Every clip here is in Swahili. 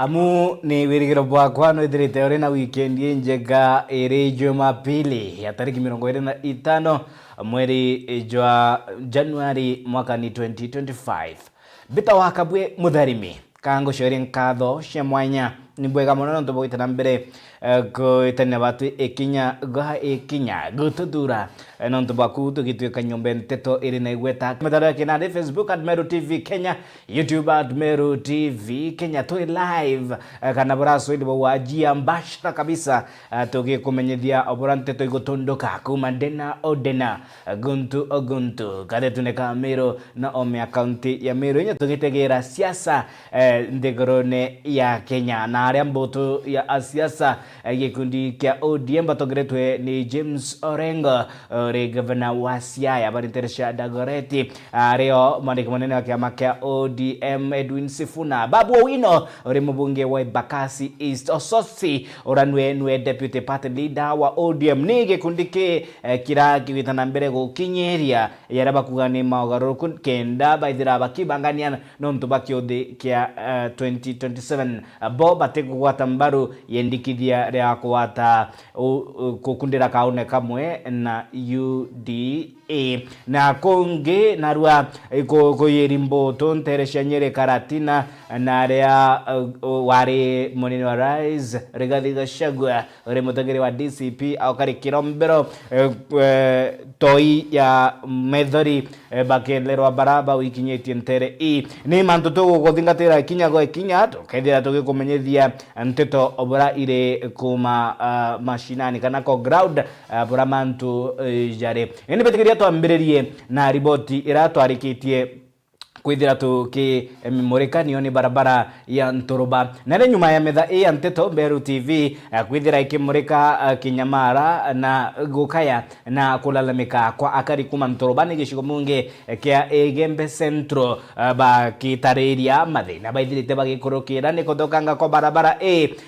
Amu ni wirigiro bwakwa no ithirite uri na weekend njega iri Jumapili ya tariki 25 mweri jwa Januari mwaka ni 2025. Bita wakabwe mutharimi kango shori nkatho cia mwanya ni bwega muno no tubo itana mbere goitana batu ekinya gaha ekinya gututhura no tubaku tugitweka nyombe nteto iri na igweta metara kina Facebook @Meru TV Kenya, YouTube @Meru TV Kenya, to live kana braso ibo wajia mbashara kabisa tugikumenyithia obora nteto igutunduka kuma Dena Odena guntu kare tuneka Meru na ome county ya Meru nya tugitegera siasa ndigorone ya Kenya na aria mboto ya siasa gikundi kia ODM batogeretwe ni James Orengo ri governor wa Siaya Barinteresha Dagoreti ario mwandiki munene wa kiama kia ODM Edwin Sifuna Babu Owino ri mubunge wa Bakasi East Ososi oranwe deputy party leader wa ODM ni gikundi ki kira kigitana mbere gukinyeria yaraba kugani maogaruku kenda baithira bakibangania no ntubakiothi kia 2027 bo bategwata mbaru yendikithia ria kwata kukundira kaune kamwe na UDA na konge narua koyerimbo tonteresha nyere karatina na ria wari munini wa Rise Rigathi Gachagua uri mutagiri wa DCP au kari kirombero toi ya methori bakelerwa baraba wikinyetie ntere ni mantu tugo guthingatira kinya tukethira tugikumenyithia nteto obora ire kuma mashinani kana ko ground bora mantu jare ene betikiria twambiririe na riboti iratwarikitie kwithira tuki memorekanio ni barabara ya Nturuba na nyuma ya metha ya nteto Meru TV kwithira ikimurika Kinyamara na Gukaya na kulalamika kwa akari kuma Nturuba ni gicigo munge kia Egembe Central bakitariria mathina baithirite bagikurukira ni kuthokanga kwa barabara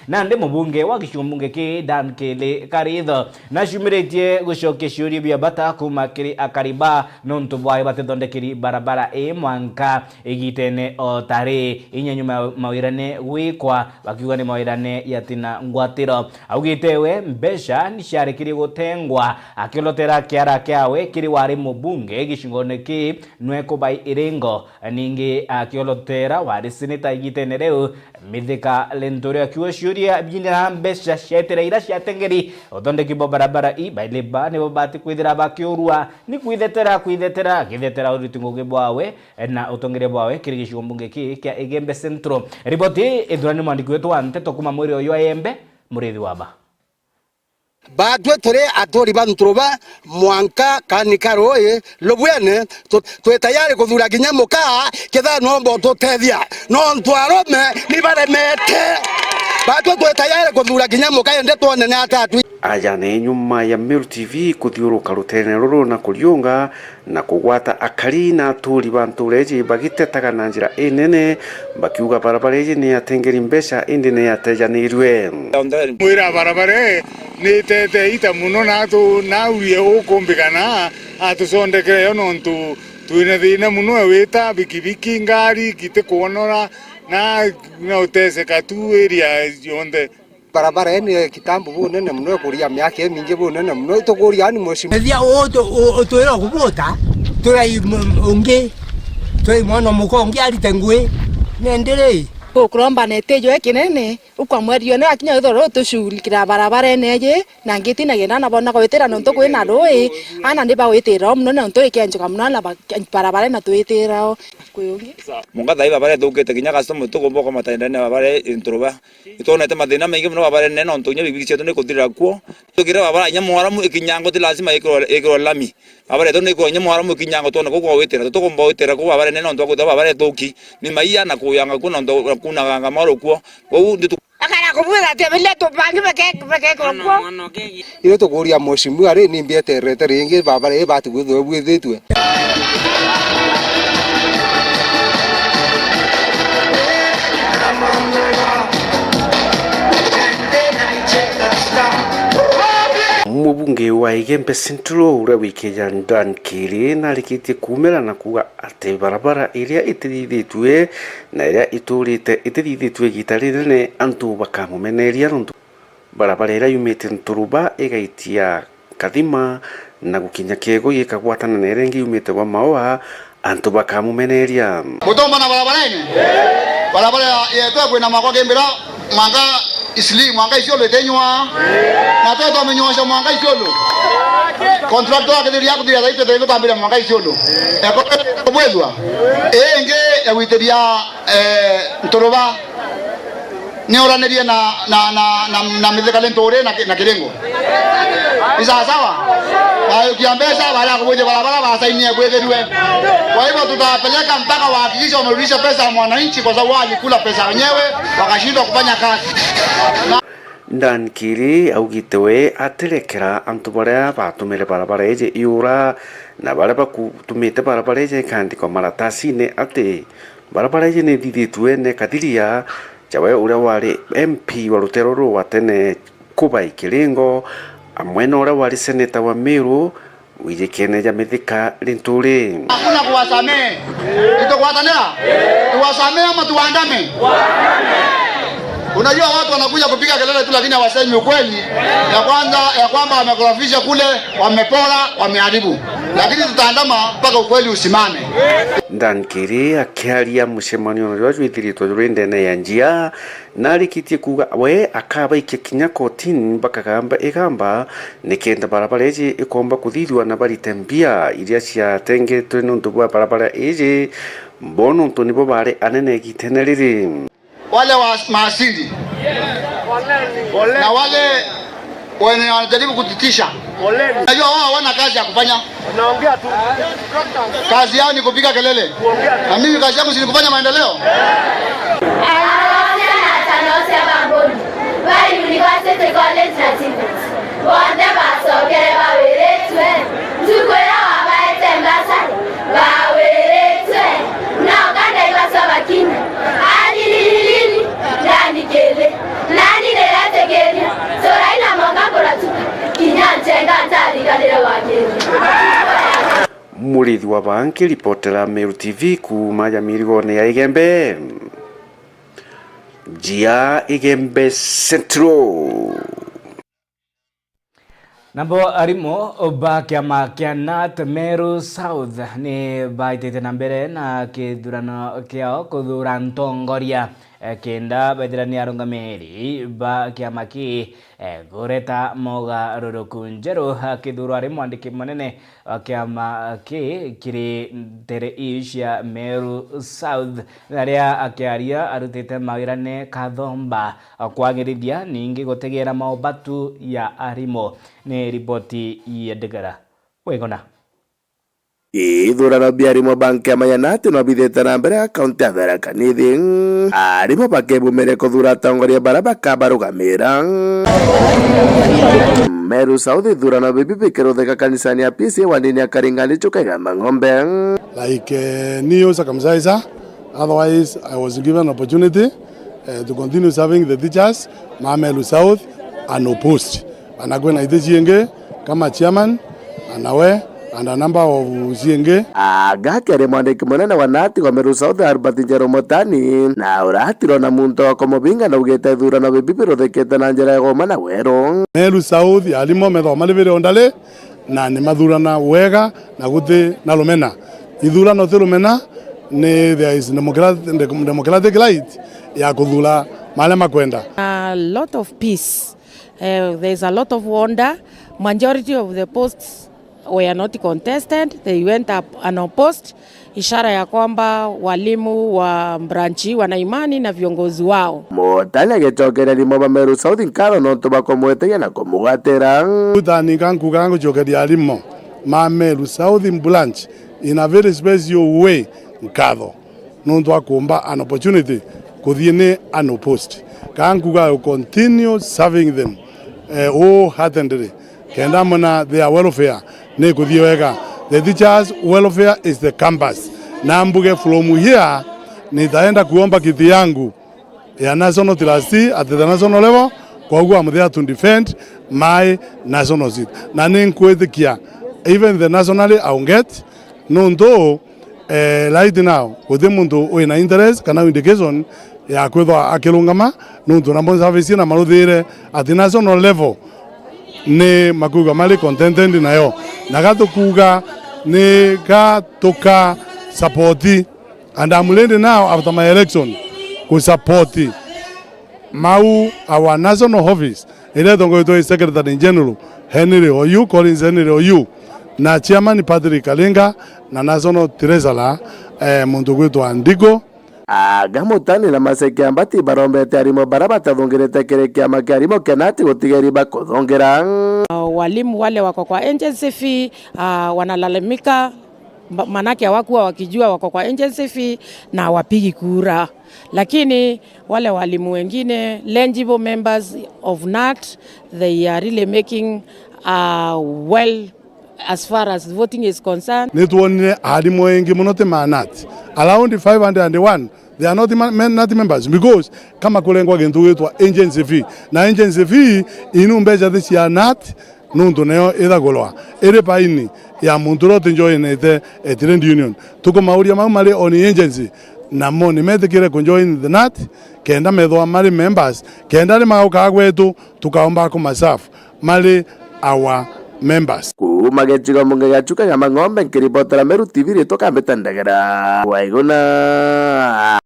na ndi mubunge wa gicigo munge ki Dan Kele Karitho na shumiritie gucokia ciuria bia bata kuma kiri akariba no ntubwai batithondekeri barabara mwanka igitene o tare inyanyuma mawirane wikwa bakiuga ni mawirane yatina ngwatiro augitewe mbesha ni ciarekiri gutengwa akilotera kiara kiawe kiri wari mubunge gicingone ki nweko bai iringo ningi akiolotera wari seneta igitene reu mithika lentoria kiwa ciuria byina mbesha cietera ira ciatengeri othondeki bo barabara baileba ne bobati kwithira bakiurua ni kwithetera uritungo gibwawe na utongere bwawe kirigisho mbunge ki kia Egembe Central. Riboti edurani mwandiki wetu wa nteto kuma mwiri oyo Embe murithi waba badwe tore atori banturuba mwanka kanikaro lobwene twe tayari kuthura kinyamuka ketha nombo tutethia no ntwarome ni baremete badwe twe tayari kuthura kinyamuka ende tuone na atatu ajane nyuma ya Meru TV kuthiuruka rutene ruru na kuriunga na kugwata akari na turi bantureji bagitetaga na njira inene bakiuga barabareji ni atengeri mbesha indi ni atejanirwe mwira barabare ni tete ita muno na tu na uye ukumbikana atusondekere yo nontu tuine thina muno wita bikibiki ngari kite kuonora na uteseka tu area yonde barabara ene kitambo bunene muno kuria myake mingi bunene muno tukuria ni mheshimiwa thia twira kubuta turai ungi tui mwana mukongi aritengwe nendere kuromba netejo ekinene ukwa mwerio ne akinya ithoro tushulikira barabara eneje na ngitina gena na bona kwetera nonto kwina roi ana ndiba wetera muno na nonto ikenjuka muno na barabara na twetera kwiyungi mungatha iba bare thukite kinya customer tukumbo kwa matendane bare Nturuba itonete mathina maingi muno bare ne nonto nya bibi cyetu ne kuthira kuo tukira barabara nya mwaramu ikinyango ti lazima ikiro lami bare to ne ko nya mwaramu ikinyango to ne ko wetera tukumbo wetera ko bare ne nonto ko bare thuki ni maiya na kuyanga ko nonto kuna ganga maro kuo ko nditu akana kubuza tebile tupangi beke kuo ile tukuria mheshimiwa ri ni mbieterete ringi barabara batu gwithwe gwithitwe Mubunge wa Igembe Central ura wikeja Dan Kiri na rikitie kumera na kuga ati barabara iria itithithitwe na iria iturite itithithitwe gitarire antu bakamumeneria rundu barabara iria yumite Nturuba igaitia Kathima na gukinya Kiego ikagwatana na iria yumite wa Maoa antu bakamumeneria mutomba na barabara yetu kwina makwa kembira mwanga isli mwanga isiolo tenywa na toto amenyosha mwanga isiolo contractor akidiria kudiria zaite tengo tambira mwanga isiolo eko bwezwa enge ya witeria Nturuba ni oraneria na mithekale ntore na Kirengo isa sawa bayo kiambesa bala kuboje barabara basainia bwetheriwe. Kwa hivyo tutapeleka mpaka wahakikisha wamerudisha pesa ya mwananchi, kwa sababu walikula pesa wenyewe wakashindwa kufanya kazi. Dan Kiri augitewe atirekera antu baria batumire barabara eje iura na baria bakutumite barabara eje kandiko maratasine ati barabara eje ni thithitwe ne kathiria jawe uria wari MP wa Rutero ru watene Kubai Kirengo amwena uria wari seneta wa Meru wijekene ja mithika Linturi. Hakuna kuwasamee. Itakuwatanea? Tuwasamee ama tuwaandame? Unajua watu wanakuja kupiga kelele tu lakini hawasemi ukweli. Ya kwamba wamekorofisha kule, wamepora, wameharibu. Lakini tutaandama mpaka ukweli usimame. Dan Kiri akiaria mucemanio na withirito rwendene ya njia na rikitie kuga we akaba ikikinya kotini bakagamba igamba nikenda barabara eje ikomba kuthithwa na baritembia iria cia tengetwe nundu bwa barabara eje mbono ntonibo bare anene giteneriri wale wa maasili na wale wenye wanajaribu kutitisha. Unajua wao hawana kazi ya kufanya. Wanaongea tu. Kazi yao ni kupiga kelele. Na mimi kazi yangu si kufanya maendeleo. Murithi wa banki ripotera Meru TV kuma ya Mirigone ya Igembe Jia Igembe Central. Nambo arimo ba kiama kia Nat Meru South ni baitete na mbere na kithurano kiao kuthura ntongoria kenda baithirani arungamiri ba kiama ki gureta mogarũrũku njerũ kithurwo ari mwandiki munene wa kiama ki kiri tere cia Meru South aria akiaria arutite mawira ne kathomba kwagirithia ningi gutegeera maobatu ya arimo ni ripoti ya Ndegara Wegona. Ithurano biarimo banki ya Mayanati no bithete na mbere akaunti ya Tharaka Nithi arimo bakebumire kuthura atongoria baria bakabarugamira Meru South. Ithurano bibi bikiruthika kanisani ya PCA wandini ya Karingani chukagamba ng'ombe like new circumciser. Otherwise I was given opportunity to continue serving the teachers Meru South unopposed. Anagwena itejienge kama chairman anawe and a number of CNG. Agakere mwandiki munene wa Nati wa Meru South Albert Njero Motani na uratiro na muntu wa komobinga na ugete thurano bibi ruthikite na njira ya goma na wero. Meru South alimo methoma livire ondale na ni mathurana wega na guthi na lumena. Ithurano thi lumena ni there is democratic light ya kuthura male makwenda. A lot of peace. There is a lot of wonder. Majority of the posts were not contested, they went up unopposed, ishara ya kwamba walimu wa branchi wana imani na viongozi wao. Motani agechokera limo ba Meru South nkaro no tuba komweteya na komugatera utani kanku kangu chokeria limo ma Meru South branch in a very special way nkatho no ndo akomba an opportunity kuthiene unopposed kanku ga continue serving them wholeheartedly kenda mona their welfare ne kuthie wega. The teachers welfare is the campus. Na mbuge from here nitaenda kuomba kiti yangu ya national trustee at the national level koguo am there to defend my national seat na ninkwithikia even the nationally I will get nundu right now kuthi muntu wina interest kana indication ya kwithwa akirungama nundu na service na maruthire at the national level ni makuga mali contented nayo nagatukuga ni gatuka support and I'm ready now after my election ku support mau our national office ile tongo to secretary general Henry Oyu Collins Henry Oyu na chairman Patrick Kalenga na national treasurer muntu gwitwa Ndigo agamutani na maseke ambati barombete arimo barabata thongirete kire kiama kia arimo kenati gutigeri bakuthongera walimu wale wako kwa agency fee wanalalamika manake hawakuwa wakijua wako kwa agency fee na wapigi kura, lakini wale walimu wengine eligible members of NAT they are really making well as far as voting is concerned. Nituonire alimu wengi muno te NAT around 501 they are not NAT members because kama kulengwa gintu gitwa agency fee na agency fee inu mbeca thi cia NAT nundu neo ithagulwa iri paini ya muntu rote joinete trade union tuko mauria mau mari on agency na mo ni metikire ku join the NAT kenda methwa mari members kenda ni magauka gwetu tukaomba ku masafu mari our members kuma gecigo munge gacuka ya mang'ombe nkiribotera Meru TV ritoka mbetandagera waiguna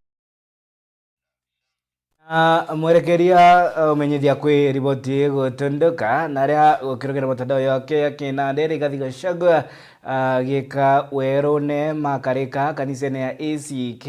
mwerekeria umenyithia kwi riboti gutunduka na ria ukirugera mutandao yake kinandere gathiga shagwa gika werone makarika kanisene ya ACK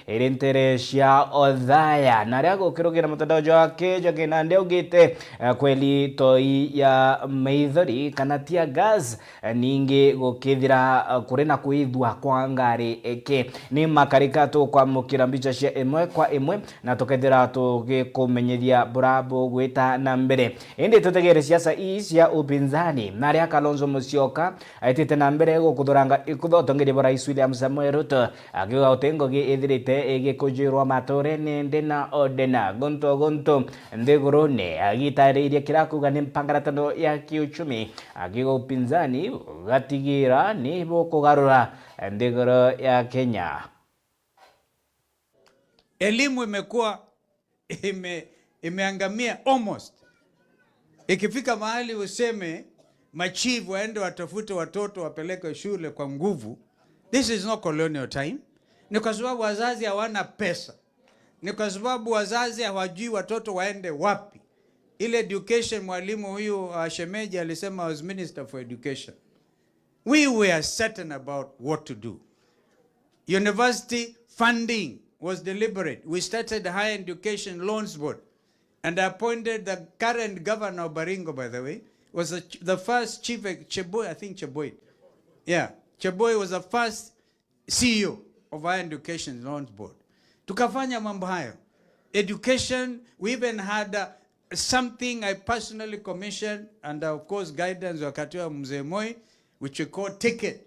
irintere cia Othaya na ria gukirugera mutandao yake kinande ugite kweli toi ya maithori kana tia gas ningi gukithira kuri na kuithwa kwa ngari eke ni makarika tu kwa mukira mbica cia imwe kwa imwe na tukethira tugikumenyithia burabo gwita na mbere indi tutegere siasa ii cia upinzani na ria Kalonzo Musyoka aitite na mbere gukuthuranga ikuthotongeria Rais William Samoei Ruto akiuga utengo gi ithirite igikujirwa matore nende na odena gonto ndigurune agitariirie kirakuga ni mpangaratano ya kiuchumi akiuga upinzani gatigira ni bukugarura ndiguro ya Kenya. Elimu imekuwa imeangamia almost. Ikifika mahali useme machifu waende watafute watoto wapeleke shule kwa nguvu. This is not colonial time. Ni kwa sababu wazazi hawana pesa. Ni kwa sababu wazazi hawajui watoto waende wapi. Ile education mwalimu huyu Shemeji alisema was Minister for Education. We were certain about what to do. University funding was deliberate. We started the Higher Education Loans Board and appointed the current governor of Baringo, by the way, was the first chief, Cheboy, I think Cheboy. Yeah, Cheboy was the first CEO of Higher Education Loans Board. Tukafanya mambo hayo. Education, we even had something I personally commissioned under, of course, guidance wakati wa Mzee Moi, which we call Ticket.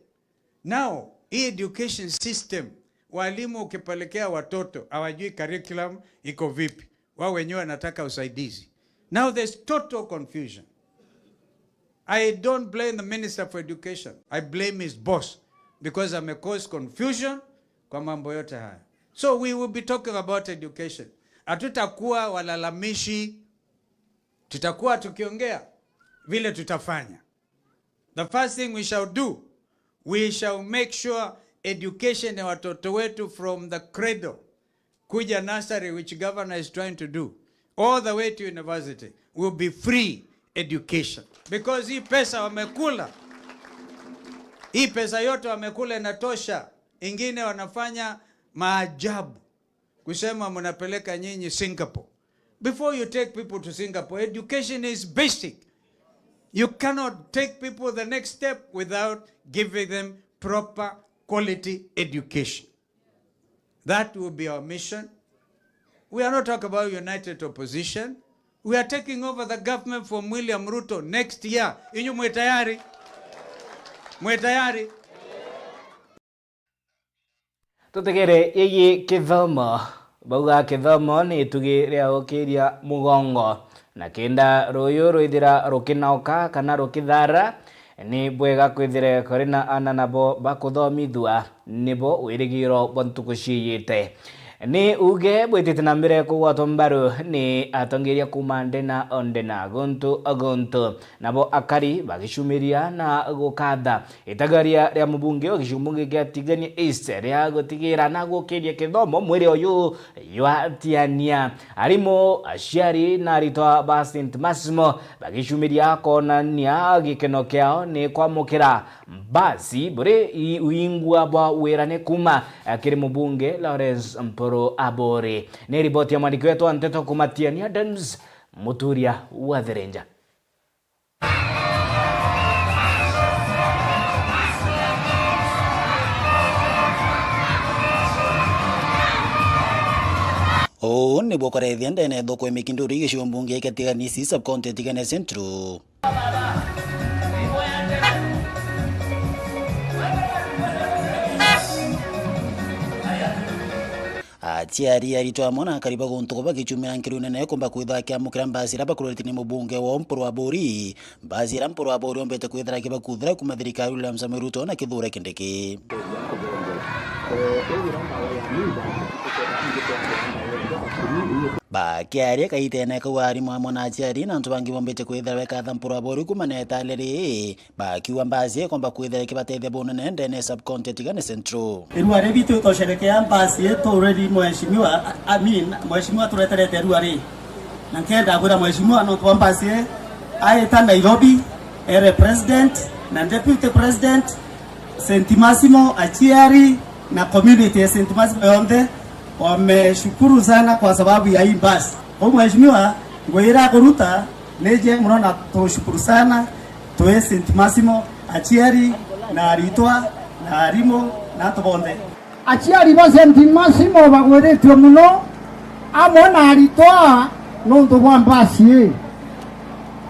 Now, hii education system, walimu ukipelekea watoto hawajui curriculum iko vipi, wao wenyewe wanataka usaidizi. Now there's total confusion. I don't blame the Minister for Education. I blame his boss because I may cause confusion kwa mambo yote haya. So we will be talking about education. Hatutakuwa walalamishi, tutakuwa tukiongea vile tutafanya. The first thing we shall do, we shall make sure education ya watoto wetu from the cradle kuja nursery, which governor is trying to do, all the way to university will be free education, because hii pesa wamekula, hii pesa yote wamekula inatosha. Ingine wanafanya maajabu kusema mnapeleka nyinyi Singapore. Before you take people to Singapore, education is basic. You cannot take people the next step without giving them proper quality education. That will be our mission. We are not talking about united opposition. We are taking over the government from William Ruto next year. Inyu mwe tayari? Mwe tayari? Tutegere yeye kithomo bauga kithomo ni tugi ria ukiria mugongo na kenda royo roithira rukinaoka kana rukithara ni bwega kwithire kuri na ana nabo bakuthomithua nibo wirigiro bontuko ciyite ni uge bwitite na mbere kugwatwo mbaru ni atongeria kuma ndena ondena gonto nabo akari bagishumiria na gukatha itagaria ria mubunge ogishumunge gya Tigania East ria gutigira na gukiria kithomo mwiri uyu yatiania arimo aciari na aritwa ba St Massimo bagishumiria konania gikeno kiao ni kwamukira basi bure uingwa bwa wirane kuma akiri mubunge Lawrence Mporo Abore. Ni ripoti ya mwandishi wetu Anteto Kumatiania Adams Muturia wa The Ranger. O ni bokare thiende ne thoko emikinduri gisho mbunge katika nisi subcounty Tigania Central. Aciari aritwa mona kariba gonto bagichumira nkirune nayo komba kwitha kya mukira mbasira bakuretini mubunge wa Mporo Abori mbasira Mporo Abori ombete kwithira kiba kuthira kuma thirikari William Samoei Ruto na kithure kindiki bakiaria kaitene kwa arimu amona aciari na ntu bangi bombete kwithira wekatha Mporo Abori kuma netalere bakiwa mbasi komba kwithira kibatethia bonene ndene subcounty Tigania Central Ruare bitu tosherekea mbasi yetu already mheshimiwa mheshimiwa tuleterete ruare na kenda kura mheshimiwa no twambasi aeta Nairobi ere president na deputy president St Massimo aciari na community ya St Massimo yonde wameshukuru sana kwa sababu ya hii basi. Kwa mheshimiwa ngoira kuruta neje mnaona tushukuru sana toe St Massimo aciari na aritwa na arimo na tobonde aciari ba St Massimo bagweretwe muno amona aritwa nonto bwambasi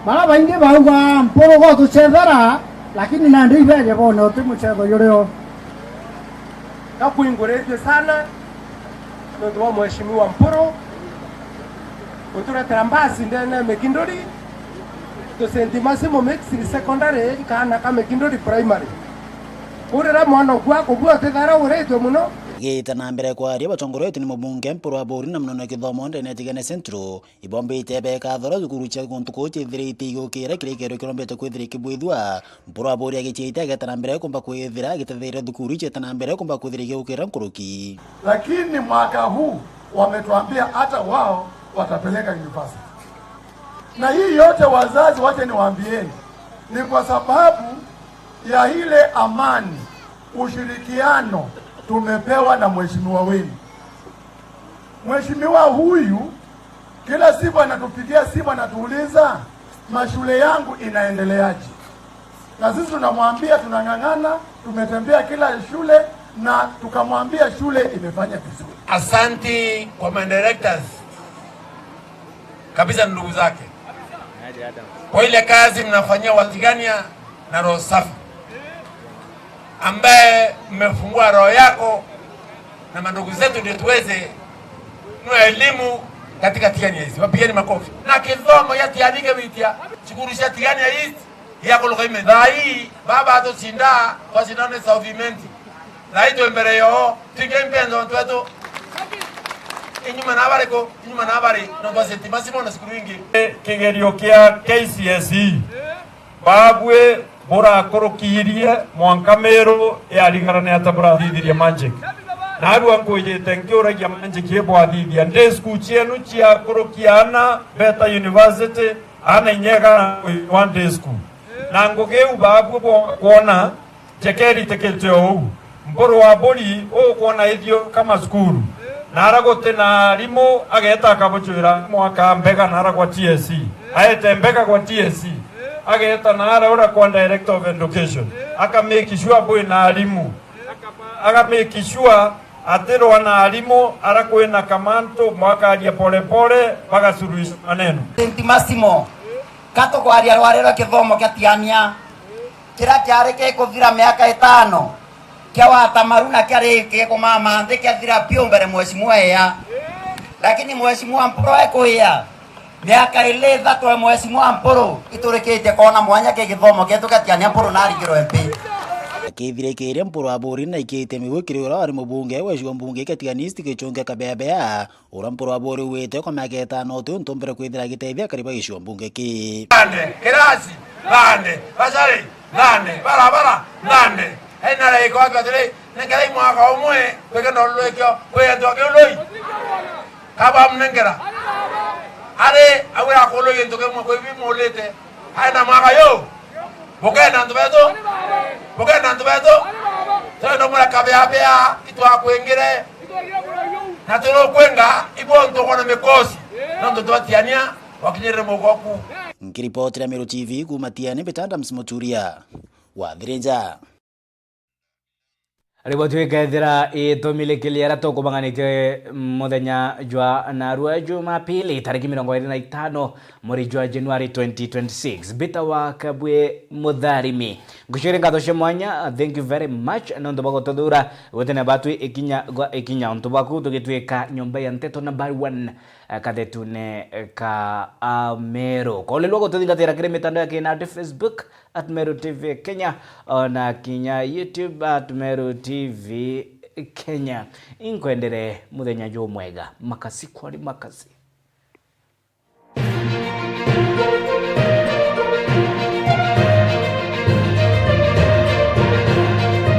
bara bainge bauga Mporo go tuchethera lakini na ndiveje bone otimuchetho yureo na kuingoretwe sana nonto wa mheshimiwa Mporo uturetera mbasi ndene mekindori to St Massimo Mixing Secondary kana kama mekindori primary urera mwana kwa kubua tethara uretwe muno gita na mbere kwa ria batongorete ni mubunge Mporo Abori na mnono kithomo ndene Tigania Central ibombe itebe ka thoro thukuru cia gontu ko chithirite igukira kirekero kirombete kwithira kibwithwa Mporo Abori agichita gita na mbere komba kwithira gitethira thukuru cia na mbere komba kwithira igukira nkuruki lakini mwaka huu wametuambia hata wao watapeleka university na hii yote wazazi wache niwaambieni ni kwa sababu ya ile amani ushirikiano tumepewa na mheshimiwa wenu. Mheshimiwa huyu kila siku anatupigia simu anatuuliza mashule yangu inaendeleaje. Na sisi tunamwambia tunang'ang'ana, tumetembea kila shule na tukamwambia shule imefanya vizuri. Asanti kwa directors kabisa ndugu zake kwa ile kazi mnafanyia Watigania na roho safi ambaye mmefungua roho yako na mandugu zetu ndio tuweze nua elimu katika Tigania East. Wapigeni makofi. Na kithomo ya tianike witia chikurusha Tigania East ya kuluka ime dhai baba ato chinda kwa sinone sauvimenti dhaito mbere yo tigempenzo ntwetu inyuma nabare no kwa St Massimo na sikuru ingi kigerio kia KCSE babwe bora korokirie mwankamero ya lingarane atabura thithiria magic na aru angoje tenkiora ya magic yebo athithia nde school chienu chia korokiana Beta University ana inyega one day school na ngogeu babwe kuona chekeri teketeo Mporo Abori o kuona ithio kama school na aragote na limo ageta akabochira mwaka mbega na ara kwa TSC aete mbega kwa TSC ageta na ara ora kwa director of education aka make sure boy na alimu aka make sure atero na alimu ara kwena kamanto mwaka alia pole pole mpaka suluhisho maneno St Massimo kato kwa aria rwarero kithomo kya Tigania kira kyareke kuthira miaka 5 kya wata maruna kya reke ko mama ndike thira pio mbere mheshimiwa ya lakini mheshimiwa Mpuru ekuia miaka ile thatwe mheshimiwa Mpuru iturikite kona mwanya ke githomo ketu katiania Mpuru na rigiro MP akithirekeire Mpuru wa Buri na ikite migwikire ura ari mubunge wecigo mbunge katiganisti gichunge kabebea ura Mpuru wa Buri wite kwa miaka 5 tu ntombere kwithira giteithia kariba gicigo mbunge ki Nande kirasi nande basari nande barabara nande ena le ko atire nengera mwaka umwe kwegenda lwekyo kwenda kweloi kaba mnengera are awira kolo yendo ke mo kwebi molete haina mwaka yo bogenda ndobeto tano mura kabya bya itwa kwengere na tolo kwenga ibondo kona mekosi ndo twatiania wakinyere mogoku nkiripoti ya Meru TV kumatiani Betanda Msimoturia wa Thirinja riboti ikethira itumilikilia ra tukumanganite muthenya jwa narua Jumapili tariki 25 mweri jwa Januari 2026 bita wa Kabwe Mutharimi ngucire ngatho cia mwanya. Thank you very much nondu bago tuthura gutene batu ikinya ontu baku tugitwika nyumba ya nteto number 1 kathetune ka Meru kolelwa gututhingatira kire mitandao ya kinadi Facebook @Meru TV Kenya na kinya YouTube @Meru TV Kenya. Inkwendere muthenya jumwega makasi kwari makasi.